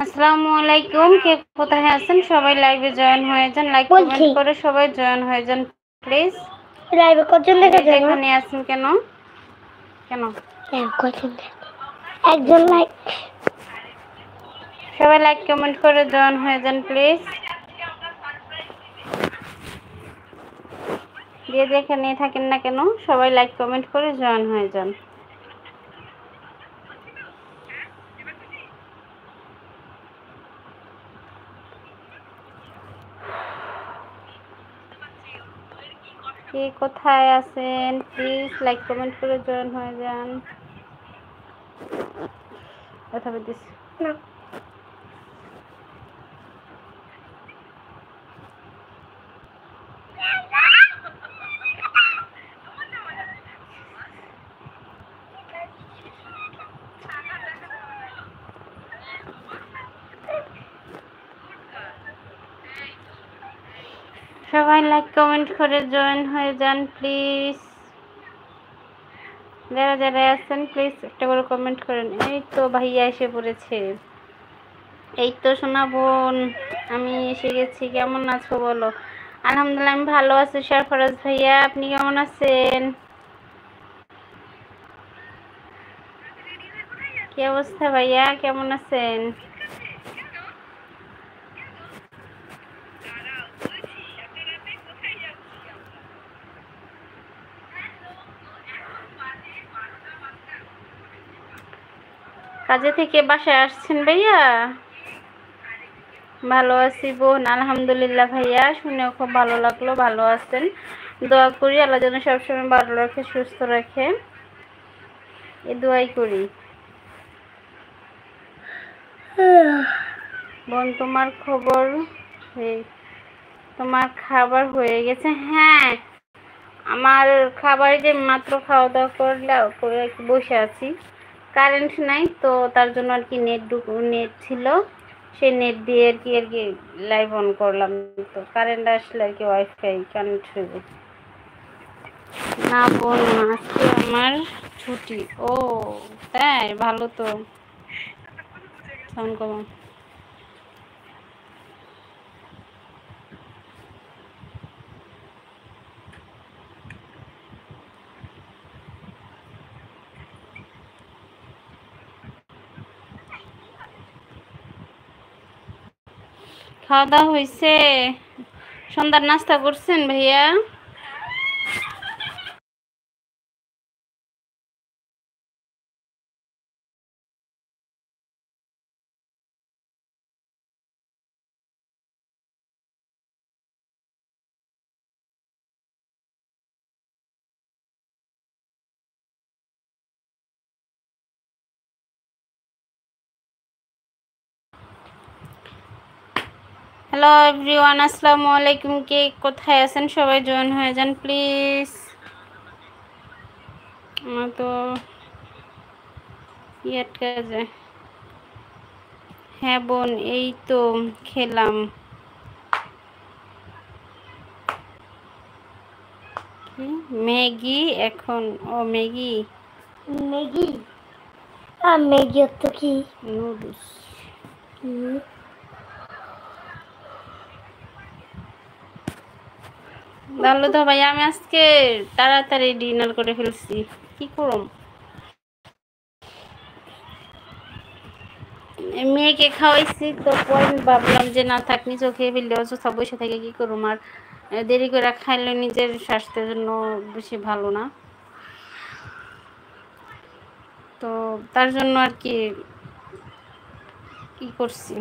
আসসালামু আলাইকুম। কে কোথায় আছেন? সবাই লাইভে জয়েন হয়ে যান, লাইক কমেন্ট করে সবাই জয়েন হয়ে যান প্লিজ। লাইভে কতজন দেখা যায়? এখানে আছেন কেন? একজন লাইক, সবাই লাইক কমেন্ট করে জয়েন হয়ে যান প্লিজ। যেখানে থাকেন না কেন সবাই লাইক কমেন্ট করে জয়েন হয়ে যান। কে কোথায় আছেন প্লিজ লাইক কমেন্ট করে জয়েন হয়ে যান। কথা বলতেছি না সবাই লাইক কমেন্ট করে জয়েন হয়ে যান প্লিজ। যারা যারা আছেন প্লিজ একটা করে কমেন্ট করেন। এই তো ভাইয়া এসে পড়েছে। এই তো সোনা বোন, আমি এসে গেছি। কেমন আছো বলো? আলহামদুলিল্লাহ আমি ভালো আছি সরফরাজ ভাইয়া, আপনি কেমন আছেন? কি অবস্থা ভাইয়া, কেমন আছেন? কাজে থেকে বাসায় আসছেন ভাইয়া? ভালো আছি বোন, আলহামদুলিল্লাহ ভাইয়া, শুনেও খুব ভালো লাগলো। ভালো আছেন, দোয়া করি আল্লাহ যেন সবসময় ভালো রাখে, সুস্থ রাখে, এই দোয়াই করি। বোন তোমার খবর, তোমার খাবার হয়ে গেছে? হ্যাঁ, আমার খাবার যে মাত্র খাওয়া দাওয়া করে বসে আছি। কারেন্ট নাই তো তার জন্য আর কি নেট ছিল, সেই নেট দিয়ে আর কি লাইভ অন করলাম। তো কারেন্ট আসলে আর কি ওয়াইফাই কানেক্ট হয়ে না বোন, আজকে আমার ছুটি। ও তাই, ভালো তো। সাউন্ড কমাও। খাওয়া দাওয়া হয়েছে? সন্ধ্যার নাস্তা করছেন ভাইয়া? হ্যালো এভরিওয়ান, আসসালামু আলাইকুম। কে কোথায় আছেন সবাই জয়েন হয়ে যান প্লিজ। আমার তো আটকা যায়। হ্যাঁ বোন, এই তো খেলাম। ম্যাগি এখন? ও ম্যাগি, ম্যাগি আর ম্যাগি তো কি নুডলস। তাহলে তো ভাই আমি আজকে তাড়াতাড়ি ডিনার করে ফেলছি, কি করুম। মেয়েকে খাওয়াইছি তো পরে ভাবলাম যে না থাকনি, চোখে ফেললে অযথা বসে থেকে কি করুম। আর দেরি করে খাইলে নিজের স্বাস্থ্যের জন্য বেশি ভালো না, তো তার জন্য আর কি করছি।